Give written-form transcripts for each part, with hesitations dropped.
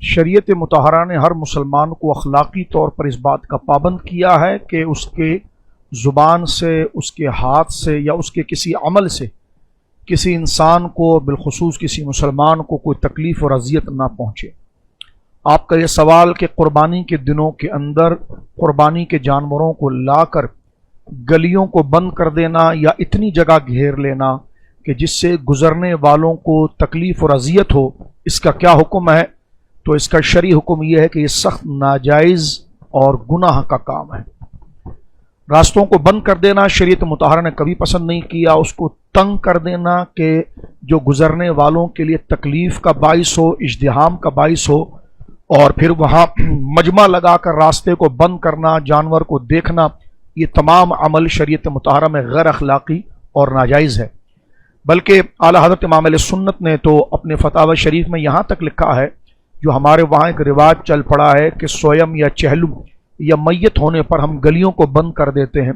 شریعت مطہرہ نے ہر مسلمان کو اخلاقی طور پر اس بات کا پابند کیا ہے کہ اس کے زبان سے، اس کے ہاتھ سے یا اس کے کسی عمل سے کسی انسان کو، بالخصوص کسی مسلمان کو، کوئی تکلیف اور اذیت نہ پہنچے۔ آپ کا یہ سوال کہ قربانی کے دنوں کے اندر قربانی کے جانوروں کو لا کر گلیوں کو بند کر دینا یا اتنی جگہ گھیر لینا کہ جس سے گزرنے والوں کو تکلیف اور اذیت ہو، اس کا کیا حکم ہے؟ تو اس کا شرعی حکم یہ ہے کہ یہ سخت ناجائز اور گناہ کا کام ہے۔ راستوں کو بند کر دینا شریعت مطہرہ نے کبھی پسند نہیں کیا، اس کو تنگ کر دینا کہ جو گزرنے والوں کے لیے تکلیف کا باعث ہو، ازدحام کا باعث ہو، اور پھر وہاں مجمع لگا کر راستے کو بند کرنا، جانور کو دیکھنا، یہ تمام عمل شریعت مطہرہ میں غیر اخلاقی اور ناجائز ہے۔ بلکہ اعلیٰ حضرت امام علیہ سنت نے تو اپنے فتاوی شریف میں یہاں تک لکھا ہے، جو ہمارے وہاں ایک رواج چل پڑا ہے کہ سویم یا چہلم یا میت ہونے پر ہم گلیوں کو بند کر دیتے ہیں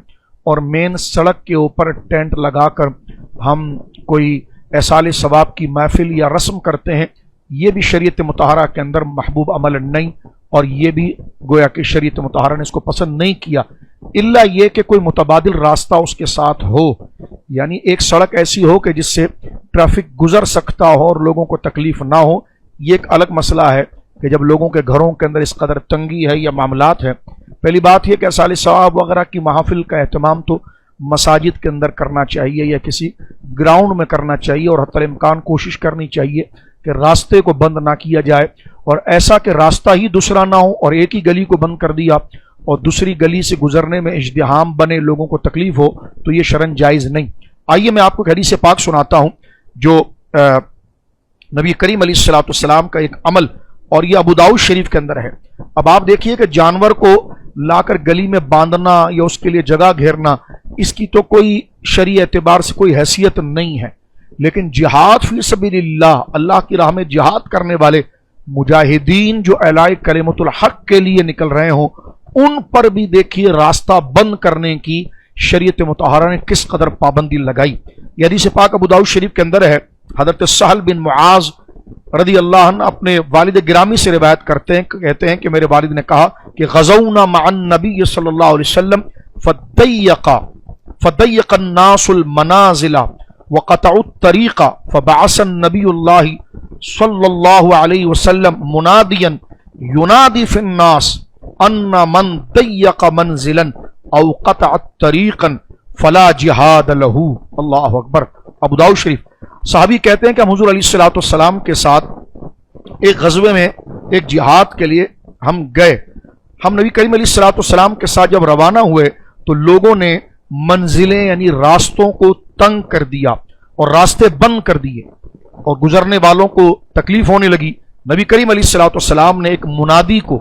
اور مین سڑک کے اوپر ٹینٹ لگا کر ہم کوئی احصال ثواب کی محفل یا رسم کرتے ہیں۔ یہ بھی شریعت مطہرہ کے اندر محبوب عمل نہیں، اور یہ بھی گویا کہ شریعت مطہرہ نے اس کو پسند نہیں کیا، الا یہ کہ کوئی متبادل راستہ اس کے ساتھ ہو، یعنی ایک سڑک ایسی ہو کہ جس سے ٹریفک گزر سکتا ہو اور لوگوں کو تکلیف نہ ہو۔ یہ ایک الگ مسئلہ ہے کہ جب لوگوں کے گھروں کے اندر اس قدر تنگی ہے یا معاملات ہیں۔ پہلی بات یہ کہ احصال ثواب وغیرہ کی محافل کا اہتمام تو مساجد کے اندر کرنا چاہیے یا کسی گراؤنڈ میں کرنا چاہیے، اور حتی الامکان کوشش کرنی چاہیے کہ راستے کو بند نہ کیا جائے، اور ایسا کہ راستہ ہی دوسرا نہ ہو اور ایک ہی گلی کو بند کر دیا اور دوسری گلی سے گزرنے میں ازدحام بنے، لوگوں کو تکلیف ہو، تو یہ شرعاً جائز نہیں۔ آئیے میں آپ کو حدیث پاک سناتا ہوں جو نبی کریم علیہ الصلوۃ والسلام کا ایک عمل، اور یہ ابو داؤد شریف کے اندر ہے۔ اب آپ دیکھیے کہ جانور کو لا کر گلی میں باندھنا یا اس کے لیے جگہ گھیرنا، اس کی تو کوئی شرعی اعتبار سے کوئی حیثیت نہیں ہے، لیکن جہاد فی سبیل اللہ، اللہ کی راہ میں جہاد کرنے والے مجاہدین جو اعلاء کلمۃ الحق کے لیے نکل رہے ہوں، ان پر بھی دیکھیے راستہ بند کرنے کی شریعت مطہرہ نے کس قدر پابندی لگائی۔ یہ حدیث پاک ابو داؤد شریف کے اندر ہے۔ حضرت سہل بن معاذ رضی اللہ عنہ اپنے والد گرامی سے روایت کرتے ہیں، کہتے ہیں کہ میرے والد نے کہا کہ غزونا مع النبی صلی اللہ علیہ وسلم فضيق الناس المنازل وقطعوا الطريق فبعث النبي الله صلى الله عليه وسلم مناديا ينادي في الناس ان من ضيق منزلا او قطع طريقا فلا جهاد له۔ اللہ اکبر۔ ابو داؤد شریف۔ صحابی کہتے ہیں کہ ہم حضور علیہ الصلوۃ والسلام کے ساتھ ایک غزوے میں، ایک جہاد کے لیے ہم گئے۔ ہم نبی کریم علیہ الصلوۃ والسلام کے ساتھ جب روانہ ہوئے تو لوگوں نے منزلیں یعنی راستوں کو تنگ کر دیا اور راستے بند کر دیے، اور گزرنے والوں کو تکلیف ہونے لگی۔ نبی کریم علیہ الصلوۃ والسلام نے ایک منادی کو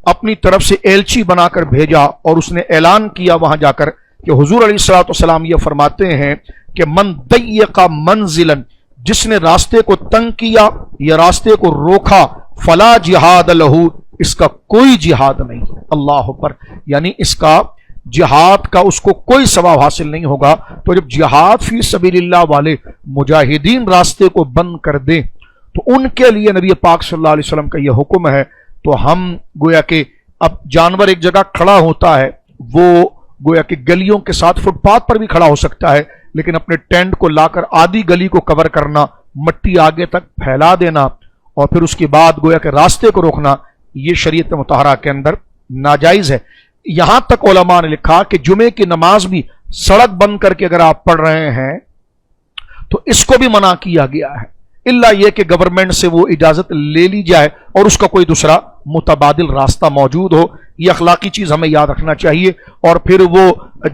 اپنی طرف سے ایلچی بنا کر بھیجا، اور اس نے اعلان کیا وہاں جا کر کہ حضور علیہ الصلوۃ والسلام یہ فرماتے ہیں کہ من ضیق منزلا، جس نے راستے کو تنگ کیا یا راستے کو روکا، فلا جہاد لہ، اس کا کوئی جہاد نہیں۔ اللہ اکبر۔ یعنی اس کا جہاد کا اس کو کوئی ثواب حاصل نہیں ہوگا۔ تو جب جہاد فی سبیل اللہ والے مجاہدین راستے کو بند کر دیں تو ان کے لیے نبی پاک صلی اللہ علیہ وسلم کا یہ حکم ہے۔ تو ہم گویا کہ اب جانور ایک جگہ کھڑا ہوتا ہے، وہ گویا کہ گلیوں کے ساتھ فٹ پاتھ پر بھی کھڑا ہو سکتا ہے، لیکن اپنے ٹینٹ کو لا کر آدھی گلی کو کور کرنا، مٹی آگے تک پھیلا دینا، اور پھر اس کے بعد گویا کہ راستے کو روکنا، یہ شریعت مطہرہ کے اندر ناجائز ہے۔ یہاں تک علماء نے لکھا کہ جمعے کی نماز بھی سڑک بند کر کے اگر آپ پڑھ رہے ہیں تو اس کو بھی منع کیا گیا ہے، الا یہ کہ گورنمنٹ سے وہ اجازت لے لی جائے اور اس کا کوئی دوسرا متبادل راستہ موجود ہو۔ یہ اخلاقی چیز ہمیں یاد رکھنا چاہیے۔ اور پھر وہ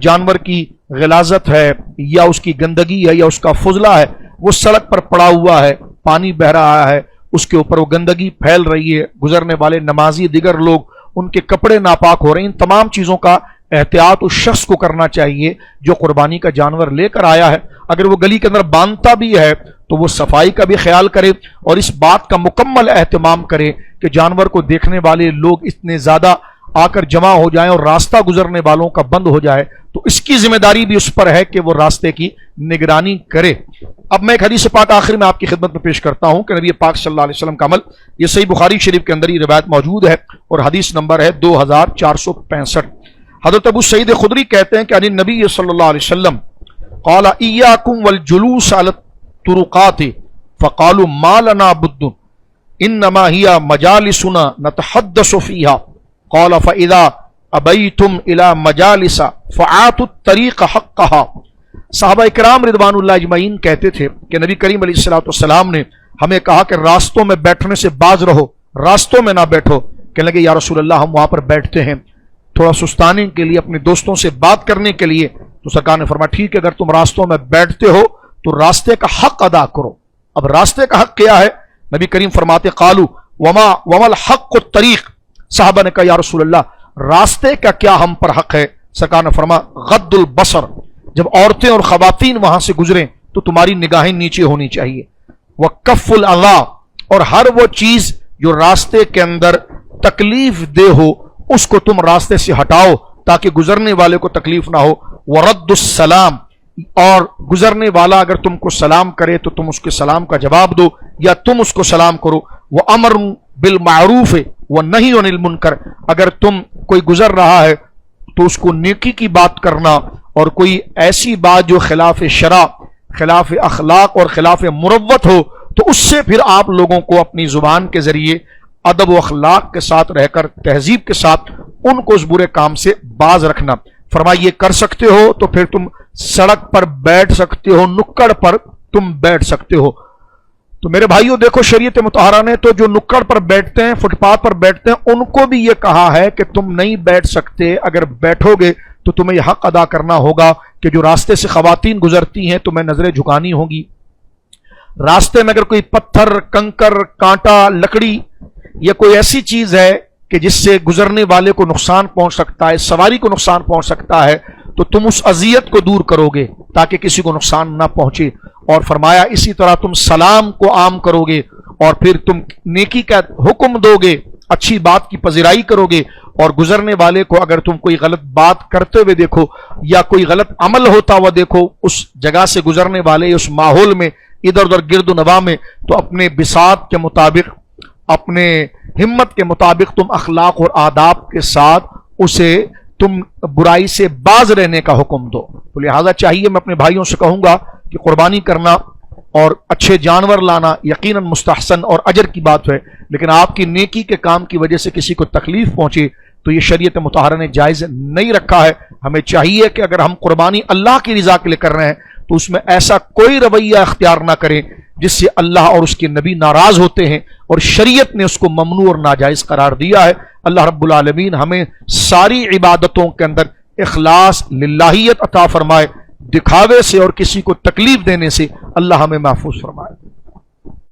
جانور کی غلاظت ہے یا اس کی گندگی ہے یا اس کا فضلہ ہے، وہ سڑک پر پڑا ہوا ہے، پانی بہ رہا ہے، اس کے اوپر وہ گندگی پھیل رہی ہے، گزرنے والے نمازی دیگر لوگ، ان کے کپڑے ناپاک ہو رہے ہیں، ان تمام چیزوں کا احتیاط اس شخص کو کرنا چاہیے جو قربانی کا جانور لے کر آیا ہے۔ اگر وہ گلی کے اندر باندھتا بھی ہے تو وہ صفائی کا بھی خیال کرے اور اس بات کا مکمل اہتمام کرے کہ جانور کو دیکھنے والے لوگ اتنے زیادہ آ کر جمع ہو جائیں اور راستہ گزرنے والوں کا بند ہو جائے، تو اس کی ذمہ داری بھی اس پر ہے کہ وہ راستے کی نگرانی کرے۔ اب میں ایک حدیث پاک آخر میں آپ کی خدمت میں پیش کرتا ہوں کہ نبی پاک صلی اللہ علیہ وسلم کا عمل، یہ صحیح بخاری شریف کے اندر یہ روایت موجود ہے اور حدیث نمبر ہے 2465۔ حضرت ابو سعید خدری کہتے ہیں کہ عن النبی صلی اللہ علیہ وسلم قال ایاکم والجلوس علی الطرقات فقالوا ما لنا بد انما هي مجالسنا نتحدث فيها قال فاذا ابیتم الى مجالس فآتوا الطریق حقها۔ صحابہ کرام رضوان اللہ اجمعین کہتے تھے کہ نبی کریم علیہ الصلوۃ والسلام نے ہمیں کہا کہ راستوں میں بیٹھنے سے باز رہو، راستوں میں نہ بیٹھو۔ کہنے لگے یا رسول اللہ ہم وہاں پر بیٹھتے ہیں تھوڑا سستانے کے لیے، اپنے دوستوں سے بات کرنے کے لیے، تو سرکار نے فرمایا ٹھیک ہے اگر تم راستوں میں بیٹھتے ہو تو راستے کا حق ادا کرو۔ اب راستے کا حق کیا ہے؟ نبی کریم فرماتے قالوا وما الحق الطریق، صحابہ نے کہا یا رسول اللہ راستے کا کیا ہم پر حق ہے؟ سرکار نے فرمایا غض البصر، جب عورتیں اور خواتین وہاں سے گزریں تو تمہاری نگاہیں نیچے ہونی چاہیے، وکف الاذی، اور ہر وہ چیز جو راستے کے اندر تکلیف دہ ہو اس کو تم راستے سے ہٹاؤ تاکہ گزرنے والے کو تکلیف نہ ہو، ورد السلام، اور گزرنے والا اگر تم کو سلام کرے تو تم اس کے سلام کا جواب دو یا تم اس کو سلام کرو، وامر بالمعروف ونہی عن المنکر، اگر تم کوئی گزر رہا ہے تو اس کو نیکی کی بات کرنا، اور کوئی ایسی بات جو خلاف شرع، خلاف اخلاق اور خلاف مروت ہو تو اس سے پھر آپ لوگوں کو اپنی زبان کے ذریعے ادب و اخلاق کے ساتھ رہ کر، تہذیب کے ساتھ ان کو اس برے کام سے باز رکھنا۔ فرمایا یہ کر سکتے ہو تو پھر تم سڑک پر بیٹھ سکتے ہو، نکڑ پر تم بیٹھ سکتے ہو۔ تو میرے بھائیوں دیکھو، شریعت مطہرہ نے تو جو نکڑ پر بیٹھتے ہیں، فٹ پاتھ پر بیٹھتے ہیں، ان کو بھی یہ کہا ہے کہ تم نہیں بیٹھ سکتے، اگر بیٹھو گے تو تمہیں یہ حق ادا کرنا ہوگا کہ جو راستے سے خواتین گزرتی ہیں تمہیں نظریں جھکانی ہوگی۔ راستے میں اگر کوئی پتھر، کنکر، کانٹا، لکڑی یا کوئی ایسی چیز ہے کہ جس سے گزرنے والے کو نقصان پہنچ سکتا ہے، سواری کو نقصان پہنچ سکتا ہے، تو تم اس اذیت کو دور کرو گے تاکہ کسی کو نقصان نہ پہنچے۔ اور فرمایا اسی طرح تم سلام کو عام کرو گے اور پھر تم نیکی کا حکم دو گے، اچھی بات کی پذیرائی کرو گے، اور گزرنے والے کو اگر تم کوئی غلط بات کرتے ہوئے دیکھو یا کوئی غلط عمل ہوتا ہوا دیکھو اس جگہ سے گزرنے والے، اس ماحول میں ادھر ادھر گرد و نواح میں، تو اپنے بساط کے مطابق، اپنے ہمت کے مطابق تم اخلاق اور آداب کے ساتھ اسے تم برائی سے باز رہنے کا حکم دو۔ تو لہذا چاہیے، میں اپنے بھائیوں سے کہوں گا کہ قربانی کرنا اور اچھے جانور لانا یقیناً مستحسن اور اجر کی بات ہے، لیکن آپ کی نیکی کے کام کی وجہ سے کسی کو تکلیف پہنچے تو یہ شریعت مطہرہ نے جائز نہیں رکھا ہے۔ ہمیں چاہیے کہ اگر ہم قربانی اللہ کی رضا کے لیے کر رہے ہیں تو اس میں ایسا کوئی رویہ اختیار نہ کریں جس سے اللہ اور اس کے نبی ناراض ہوتے ہیں، اور شریعت نے اس کو ممنوع اور ناجائز قرار دیا ہے۔ اللہ رب العالمین ہمیں ساری عبادتوں کے اندر اخلاص، للہیت عطا فرمائے، دکھاوے سے اور کسی کو تکلیف دینے سے اللہ ہمیں محفوظ فرمائے۔